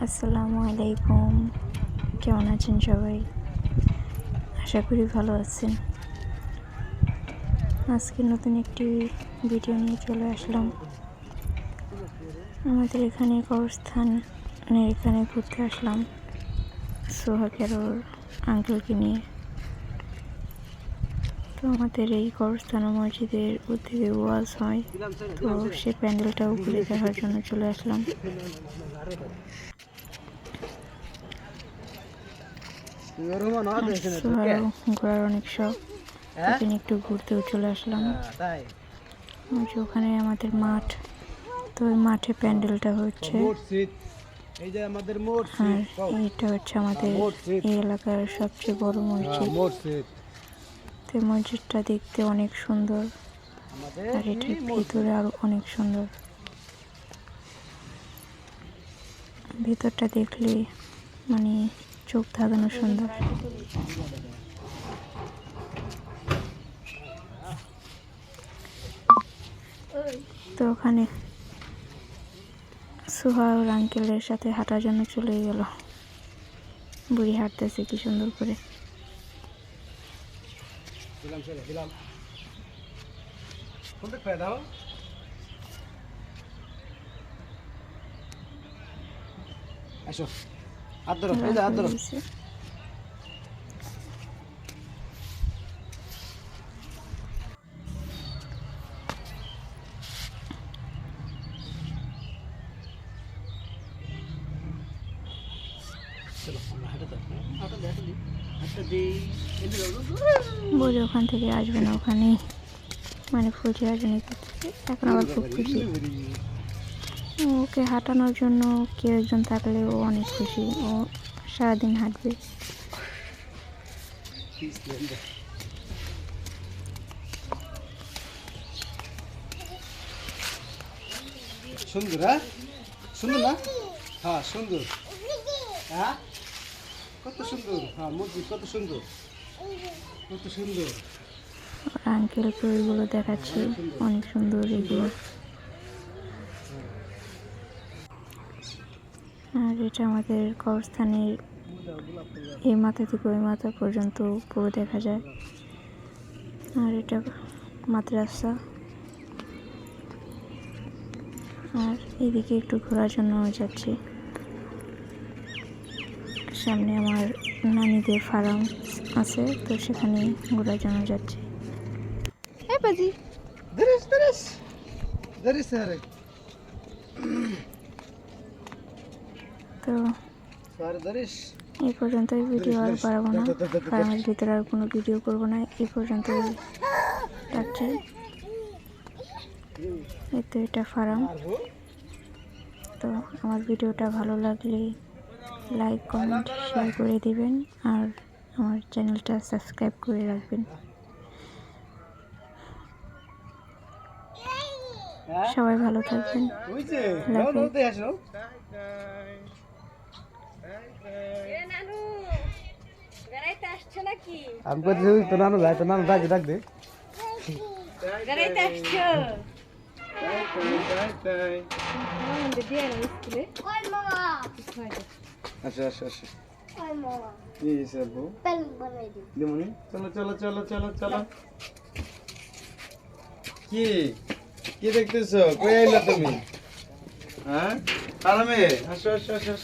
আসসালামু আলাইকুম, কেমন আছেন সবাই? আশা করি ভালো আছেন। আজকে নতুন একটি ভিডিও নিয়ে চলে আসলাম। আমাদের এখানে কবরস্থানের এখানে ঘুরতে আসলাম সোহাগের ওর আঙ্কেলকে নিয়ে। তো আমাদের এই কবরস্থান ও মসজিদের উদ্যোগে ওয়াজ হয়, তো সে প্যান্ডেলটাও ঘুরে দেখার জন্য চলে আসলাম। ঘোরার অনেক শখ, ওখানে একটু ঘুরতেও চলে আসলাম। ওখানে আমাদের মাঠ, তো ওই মাঠে প্যান্ডেলটা হচ্ছে, আর এইটা হচ্ছে আমাদের এই এলাকার সবচেয়ে বড় মসজিদ। তো মসজিদটা দেখতে অনেক সুন্দর, আর এটার ভিতরে আরো অনেক সুন্দর। ভিতরটা দেখলে মানে চোখ ধাঁধানো সুন্দর। তো ওখানে সোহা ওর আঙ্কেলের সাথে হাঁটার জন্য চলে গেল। বুড়ি হাঁটতেছে কি সুন্দর করে। বলে ওখান থেকে আসবে না, ওখানে মানে ফুলছে আসবে। এখন আবার খুব খুশি, ওকে হাঁটানোর জন্য কেউ একজন থাকলে ও অনেক খুশি, ও সারাদিন হাঁটবে। সুন্দর, সুন্দর না? হ্যাঁ সুন্দর, হ্যাঁ কত সুন্দর, হ্যাঁ মসজিদ কত সুন্দর, কত সুন্দর। আঙ্কেলকে ওইগুলো দেখাচ্ছি, অনেক সুন্দর এগুলো। আর এটা আমাদের কবরস্থানের এই মাথা থেকে ওই মাথা পর্যন্ত পুরো দেখা যায়। আর এটা মাদ্রাসা, আর এদিকে একটু ঘোরার জন্য যাচ্ছি। সামনে আমার নানিদের ফার্ম আছে, তো সেখানে ঘোরার জন্য যাচ্ছি। তো এই পর্যন্তই ভিডিও, আর বাড়াবো না। ফার্মের ভিতরে আর কোনো ভিডিও করবো না, এই পর্যন্তই রাখছি। এই তো এটা ফার্ম। তো আমার ভিডিওটা ভালো লাগলে লাইক, কমেন্ট, শেয়ার করে দিবেন, আর আমার চ্যানেলটা সাবস্ক্রাইব করে রাখবেন। সবাই ভালো থাকবেন। আচ্ছা আচ্ছা আচ্ছা, চলো চলো চলো চলো চলো। কি কি দেখতেছো? কই আইলা তুমি? হ্যাঁ আরামে আসো আসো আসো।